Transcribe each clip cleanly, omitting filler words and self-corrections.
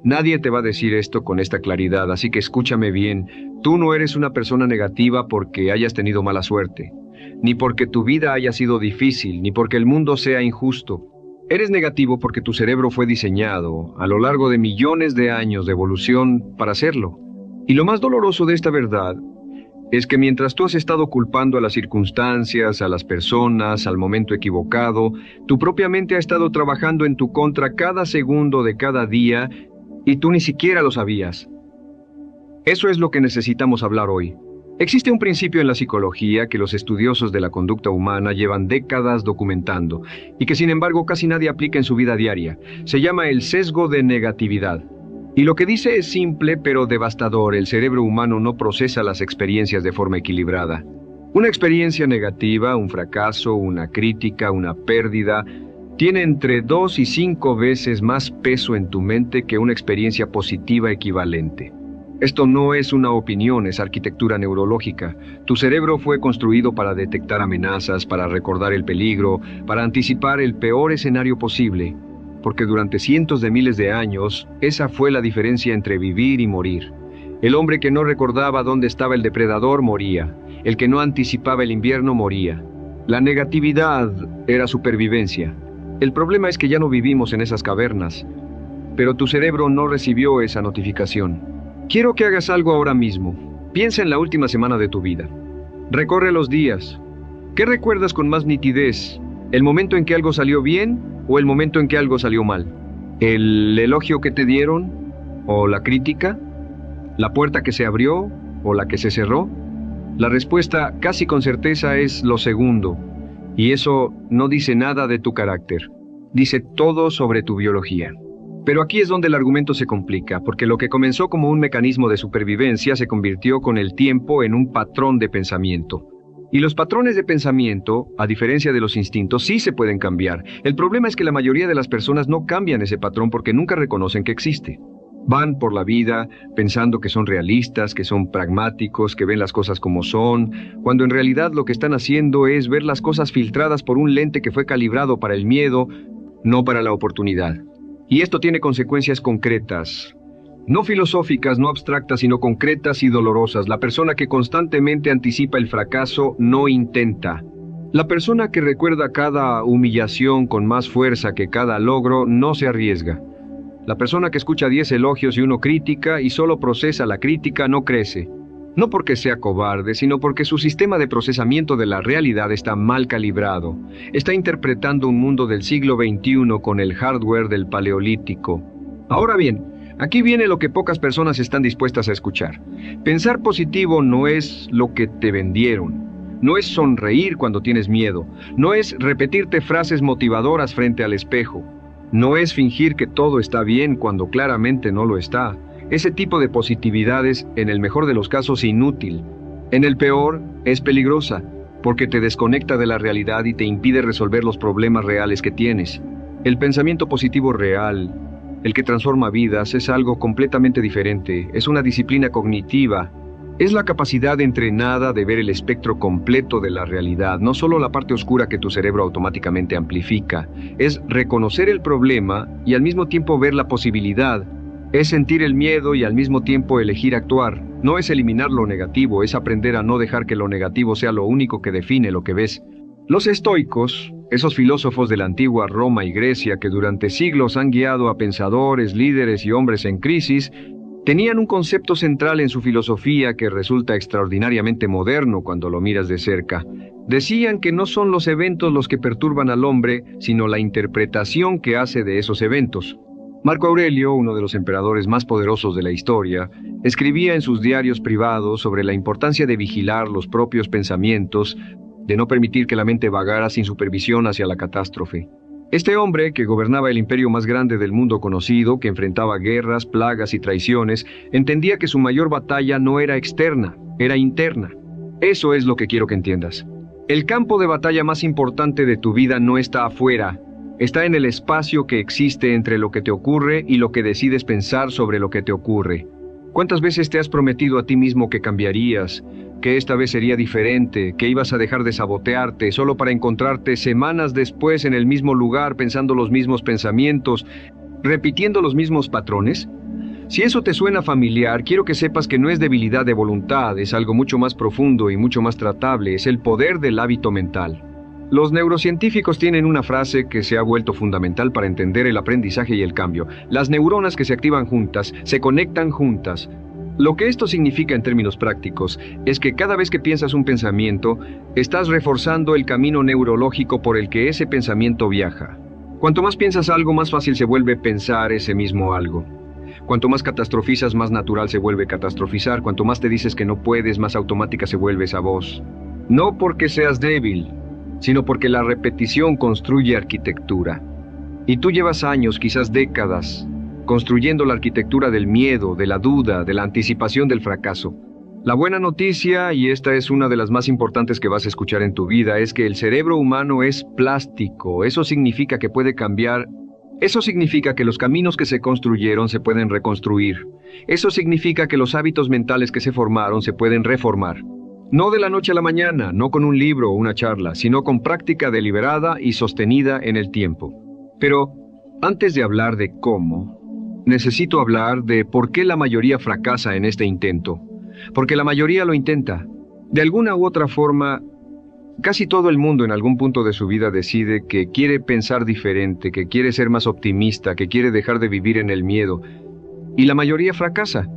Nadie te va a decir esto con esta claridad, así que escúchame bien. Tú no eres una persona negativa porque hayas tenido mala suerte, ni porque tu vida haya sido difícil, ni porque el mundo sea injusto. Eres negativo porque tu cerebro fue diseñado a lo largo de millones de años de evolución para hacerlo. Y lo más doloroso de esta verdad es que mientras tú has estado culpando a las circunstancias, a las personas, al momento equivocado, tu propia mente ha estado trabajando en tu contra cada segundo de cada día y tú ni siquiera lo sabías. Eso es lo que necesitamos hablar hoy. Existe un principio en la psicología que los estudiosos de la conducta humana llevan décadas documentando y que sin embargo casi nadie aplica en su vida diaria. Se llama el sesgo de negatividad. Y lo que dice es simple pero devastador: el cerebro humano no procesa las experiencias de forma equilibrada. Una experiencia negativa, un fracaso, una crítica, una pérdida, tiene entre 2 y 5 veces más peso en tu mente que una experiencia positiva equivalente. Esto no es una opinión, es arquitectura neurológica. Tu cerebro fue construido para detectar amenazas, para recordar el peligro, para anticipar el peor escenario posible. Porque durante cientos de miles de años, esa fue la diferencia entre vivir y morir. El hombre que no recordaba dónde estaba el depredador moría. El que no anticipaba el invierno moría. La negatividad era supervivencia. El problema es que ya no vivimos en esas cavernas. Pero tu cerebro no recibió esa notificación. Quiero que hagas algo ahora mismo. Piensa en la última semana de tu vida. Recorre los días. ¿Qué recuerdas con más nitidez? ¿El momento en que algo salió bien o el momento en que algo salió mal? ¿El elogio que te dieron o la crítica? ¿La puerta que se abrió o la que se cerró? La respuesta casi con certeza es lo segundo. Y eso no dice nada de tu carácter. Dice todo sobre tu biología. Pero aquí es donde el argumento se complica, porque lo que comenzó como un mecanismo de supervivencia se convirtió con el tiempo en un patrón de pensamiento. Y los patrones de pensamiento, a diferencia de los instintos, sí se pueden cambiar. El problema es que la mayoría de las personas no cambian ese patrón porque nunca reconocen que existe. Van por la vida pensando que son realistas, que son pragmáticos, que ven las cosas como son, cuando en realidad lo que están haciendo es ver las cosas filtradas por un lente que fue calibrado para el miedo, no para la oportunidad. Y esto tiene consecuencias concretas, no filosóficas, no abstractas, sino concretas y dolorosas. La persona que constantemente anticipa el fracaso no intenta. La persona que recuerda cada humillación con más fuerza que cada logro no se arriesga. La persona que escucha 10 elogios y 1 crítica y solo procesa la crítica no crece. No porque sea cobarde, sino porque su sistema de procesamiento de la realidad está mal calibrado. Está interpretando un mundo del siglo XXI con el hardware del Paleolítico. Ahora bien, aquí viene lo que pocas personas están dispuestas a escuchar. Pensar positivo no es lo que te vendieron. No es sonreír cuando tienes miedo. No es repetirte frases motivadoras frente al espejo. No es fingir que todo está bien cuando claramente no lo está. Ese tipo de positividad es, en el mejor de los casos, inútil. En el peor, es peligrosa, porque te desconecta de la realidad y te impide resolver los problemas reales que tienes. El pensamiento positivo real, el que transforma vidas, es algo completamente diferente. Es una disciplina cognitiva. Es la capacidad entrenada de ver el espectro completo de la realidad, no solo la parte oscura que tu cerebro automáticamente amplifica. Es reconocer el problema y al mismo tiempo ver la posibilidad. Es sentir el miedo y al mismo tiempo elegir actuar. No es eliminar lo negativo, es aprender a no dejar que lo negativo sea lo único que define lo que ves. Los estoicos, esos filósofos de la antigua Roma y Grecia que durante siglos han guiado a pensadores, líderes y hombres en crisis, tenían un concepto central en su filosofía que resulta extraordinariamente moderno cuando lo miras de cerca. Decían que no son los eventos los que perturban al hombre, sino la interpretación que hace de esos eventos. Marco Aurelio, uno de los emperadores más poderosos de la historia, escribía en sus diarios privados sobre la importancia de vigilar los propios pensamientos, de no permitir que la mente vagara sin supervisión hacia la catástrofe. Este hombre, que gobernaba el imperio más grande del mundo conocido, que enfrentaba guerras, plagas y traiciones, entendía que su mayor batalla no era externa, era interna. Eso es lo que quiero que entiendas. El campo de batalla más importante de tu vida no está afuera, está en el espacio que existe entre lo que te ocurre y lo que decides pensar sobre lo que te ocurre. ¿Cuántas veces te has prometido a ti mismo que cambiarías, que esta vez sería diferente, que ibas a dejar de sabotearte, solo para encontrarte semanas después en el mismo lugar pensando los mismos pensamientos, repitiendo los mismos patrones? Si eso te suena familiar, quiero que sepas que no es debilidad de voluntad, es algo mucho más profundo y mucho más tratable, es el poder del hábito mental. Los neurocientíficos tienen una frase que se ha vuelto fundamental para entender el aprendizaje y el cambio. Las neuronas que se activan juntas, se conectan juntas. Lo que esto significa en términos prácticos es que cada vez que piensas un pensamiento, estás reforzando el camino neurológico por el que ese pensamiento viaja. Cuanto más piensas algo, más fácil se vuelve pensar ese mismo algo. Cuanto más catastrofizas, más natural se vuelve catastrofizar. Cuanto más te dices que no puedes, más automática se vuelve esa voz. No porque seas débil, sino porque la repetición construye arquitectura. Y tú llevas años, quizás décadas, construyendo la arquitectura del miedo, de la duda, de la anticipación del fracaso. La buena noticia, y esta es una de las más importantes que vas a escuchar en tu vida, es que el cerebro humano es plástico. Eso significa que puede cambiar. Eso significa que los caminos que se construyeron se pueden reconstruir. Eso significa que los hábitos mentales que se formaron se pueden reformar. No de la noche a la mañana, no con un libro o una charla, sino con práctica deliberada y sostenida en el tiempo. Pero, antes de hablar de cómo, necesito hablar de por qué la mayoría fracasa en este intento. Porque la mayoría lo intenta. De alguna u otra forma, casi todo el mundo en algún punto de su vida decide que quiere pensar diferente, que quiere ser más optimista, que quiere dejar de vivir en el miedo. Y la mayoría fracasa.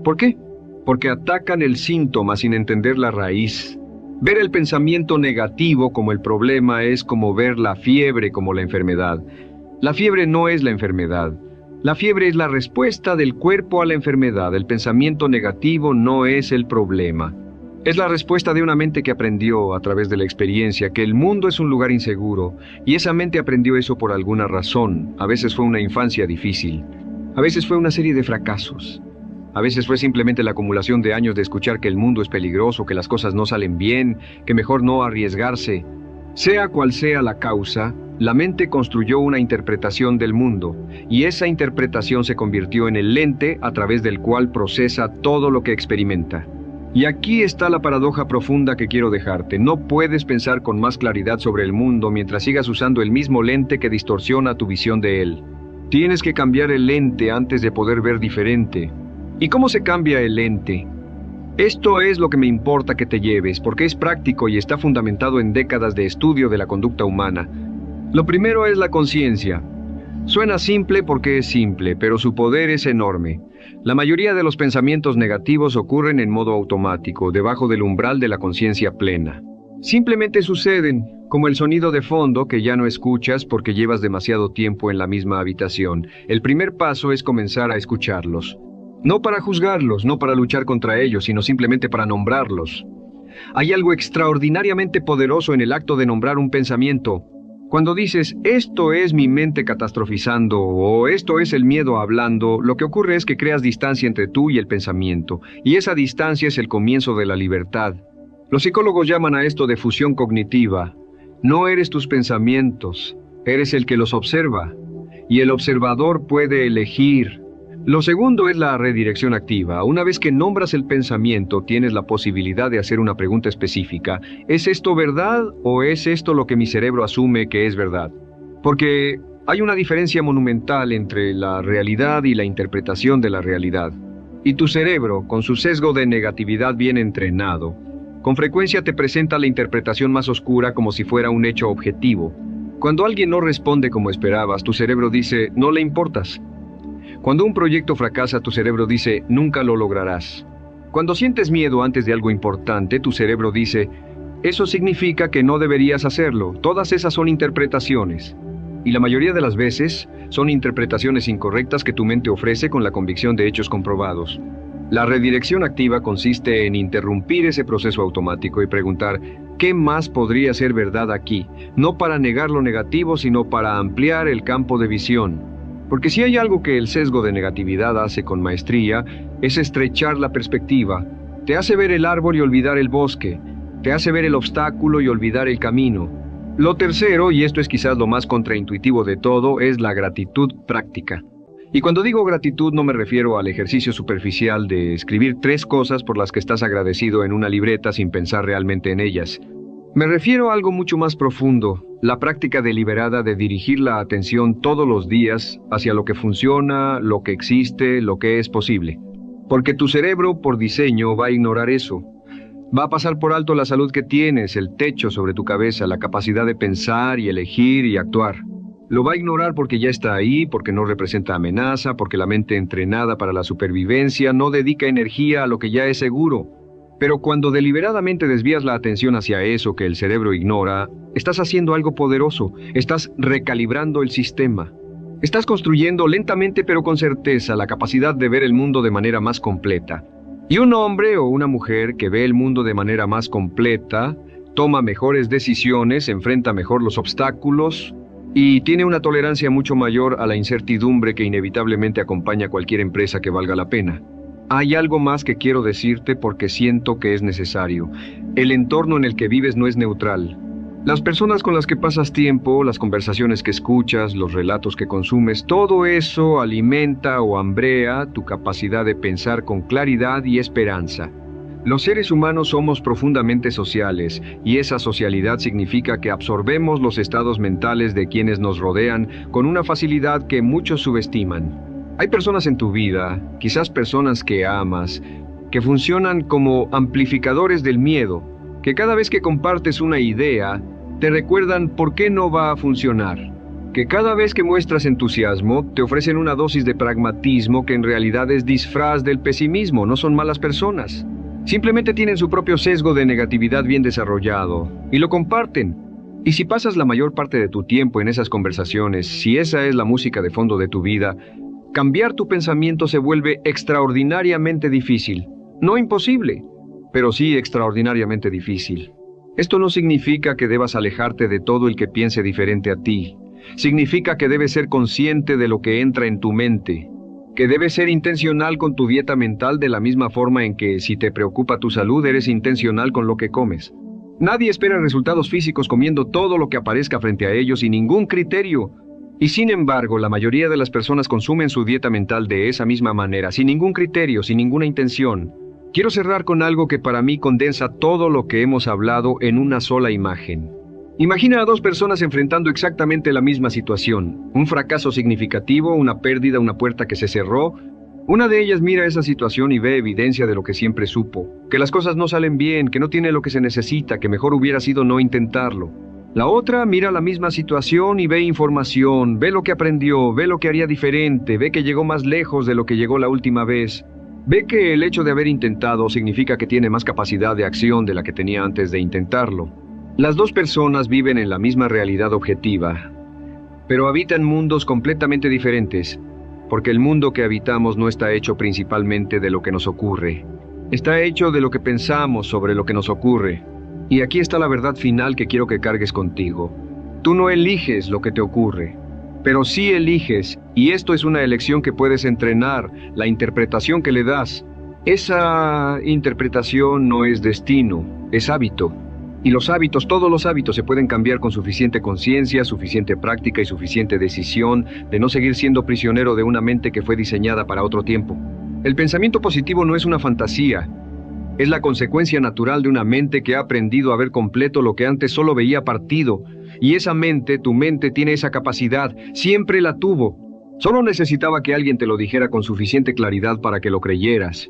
¿Por qué? Porque atacan el síntoma sin entender la raíz. Ver el pensamiento negativo como el problema es como ver la fiebre como la enfermedad. La fiebre no es la enfermedad. La fiebre es la respuesta del cuerpo a la enfermedad. El pensamiento negativo no es el problema. Es la respuesta de una mente que aprendió a través de la experiencia que el mundo es un lugar inseguro, y esa mente aprendió eso por alguna razón. A veces fue una infancia difícil, a veces fue una serie de fracasos, a veces fue simplemente la acumulación de años de escuchar que el mundo es peligroso, que las cosas no salen bien, que mejor no arriesgarse. Sea cual sea la causa, la mente construyó una interpretación del mundo, y esa interpretación se convirtió en el lente a través del cual procesa todo lo que experimenta. Y aquí está la paradoja profunda que quiero dejarte. No puedes pensar con más claridad sobre el mundo mientras sigas usando el mismo lente que distorsiona tu visión de él. Tienes que cambiar el lente antes de poder ver diferente. ¿Y cómo se cambia el lente? Esto es lo que me importa que te lleves, porque es práctico y está fundamentado en décadas de estudio de la conducta humana. Lo primero es la conciencia. Suena simple porque es simple, pero su poder es enorme. La mayoría de los pensamientos negativos ocurren en modo automático, debajo del umbral de la conciencia plena. Simplemente suceden, como el sonido de fondo que ya no escuchas porque llevas demasiado tiempo en la misma habitación. El primer paso es comenzar a escucharlos. No para juzgarlos, no para luchar contra ellos, sino simplemente para nombrarlos. Hay algo extraordinariamente poderoso en el acto de nombrar un pensamiento. Cuando dices, esto es mi mente catastrofizando, o esto es el miedo hablando, lo que ocurre es que creas distancia entre tú y el pensamiento, y esa distancia es el comienzo de la libertad. Los psicólogos llaman a esto de fusión cognitiva. No eres tus pensamientos, eres el que los observa, y el observador puede elegir. Lo segundo es la redirección activa. Una vez que nombras el pensamiento, tienes la posibilidad de hacer una pregunta específica. ¿Es esto verdad o es esto lo que mi cerebro asume que es verdad? Porque hay una diferencia monumental entre la realidad y la interpretación de la realidad. Y tu cerebro, con su sesgo de negatividad bien entrenado, con frecuencia te presenta la interpretación más oscura como si fuera un hecho objetivo. Cuando alguien no responde como esperabas, tu cerebro dice, no le importas. Cuando un proyecto fracasa, tu cerebro dice, nunca lo lograrás. Cuando sientes miedo antes de algo importante, tu cerebro dice, eso significa que no deberías hacerlo. Todas esas son interpretaciones. Y la mayoría de las veces, son interpretaciones incorrectas que tu mente ofrece con la convicción de hechos comprobados. La redirección activa consiste en interrumpir ese proceso automático y preguntar, ¿qué más podría ser verdad aquí? No para negar lo negativo, sino para ampliar el campo de visión. Porque si hay algo que el sesgo de negatividad hace con maestría, es estrechar la perspectiva. Te hace ver el árbol y olvidar el bosque. Te hace ver el obstáculo y olvidar el camino. Lo tercero, y esto es quizás lo más contraintuitivo de todo, es la gratitud práctica. Y cuando digo gratitud no me refiero al ejercicio superficial de escribir 3 cosas por las que estás agradecido en una libreta sin pensar realmente en ellas. Me refiero a algo mucho más profundo, la práctica deliberada de dirigir la atención todos los días hacia lo que funciona, lo que existe, lo que es posible. Porque tu cerebro, por diseño, va a ignorar eso. Va a pasar por alto la salud que tienes, el techo sobre tu cabeza, la capacidad de pensar y elegir y actuar. Lo va a ignorar porque ya está ahí, porque no representa amenaza, porque la mente entrenada para la supervivencia no dedica energía a lo que ya es seguro. Pero cuando deliberadamente desvías la atención hacia eso que el cerebro ignora, estás haciendo algo poderoso, estás recalibrando el sistema. Estás construyendo lentamente pero con certeza la capacidad de ver el mundo de manera más completa. Y un hombre o una mujer que ve el mundo de manera más completa, toma mejores decisiones, enfrenta mejor los obstáculos y tiene una tolerancia mucho mayor a la incertidumbre que inevitablemente acompaña a cualquier empresa que valga la pena. Hay algo más que quiero decirte porque siento que es necesario. El entorno en el que vives no es neutral. Las personas con las que pasas tiempo, las conversaciones que escuchas, los relatos que consumes, todo eso alimenta o hambrea tu capacidad de pensar con claridad y esperanza. Los seres humanos somos profundamente sociales, y esa socialidad significa que absorbemos los estados mentales de quienes nos rodean con una facilidad que muchos subestiman. Hay personas en tu vida, quizás personas que amas, que funcionan como amplificadores del miedo, que cada vez que compartes una idea, te recuerdan por qué no va a funcionar, que cada vez que muestras entusiasmo, te ofrecen una dosis de pragmatismo que en realidad es disfraz del pesimismo, no son malas personas. Simplemente tienen su propio sesgo de negatividad bien desarrollado, y lo comparten. Y si pasas la mayor parte de tu tiempo en esas conversaciones, si esa es la música de fondo de tu vida, cambiar tu pensamiento se vuelve extraordinariamente difícil. No imposible, pero sí extraordinariamente difícil. Esto no significa que debas alejarte de todo el que piense diferente a ti. Significa que debes ser consciente de lo que entra en tu mente, que debes ser intencional con tu dieta mental de la misma forma en que, si te preocupa tu salud, eres intencional con lo que comes. Nadie espera resultados físicos comiendo todo lo que aparezca frente a ellos sin ningún criterio. Y sin embargo, la mayoría de las personas consumen su dieta mental de esa misma manera, sin ningún criterio, sin ninguna intención. Quiero cerrar con algo que para mí condensa todo lo que hemos hablado en una sola imagen. Imagina a dos personas enfrentando exactamente la misma situación. Un fracaso significativo, una pérdida, una puerta que se cerró. Una de ellas mira esa situación y ve evidencia de lo que siempre supo. Que las cosas no salen bien, que no tiene lo que se necesita, que mejor hubiera sido no intentarlo. La otra mira la misma situación y ve información, ve lo que aprendió, ve lo que haría diferente, ve que llegó más lejos de lo que llegó la última vez. Ve que el hecho de haber intentado significa que tiene más capacidad de acción de la que tenía antes de intentarlo. Las dos personas viven en la misma realidad objetiva, pero habitan mundos completamente diferentes, porque el mundo que habitamos no está hecho principalmente de lo que nos ocurre. Está hecho de lo que pensamos sobre lo que nos ocurre. Y aquí está la verdad final que quiero que cargues contigo. Tú no eliges lo que te ocurre, pero sí eliges, y esto es una elección que puedes entrenar, la interpretación que le das. Esa interpretación no es destino, es hábito. Y los hábitos, todos los hábitos se pueden cambiar con suficiente conciencia, suficiente práctica y suficiente decisión de no seguir siendo prisionero de una mente que fue diseñada para otro tiempo. El pensamiento positivo no es una fantasía. Es la consecuencia natural de una mente que ha aprendido a ver completo lo que antes solo veía partido. Y esa mente, tu mente, tiene esa capacidad, siempre la tuvo. Solo necesitaba que alguien te lo dijera con suficiente claridad para que lo creyeras.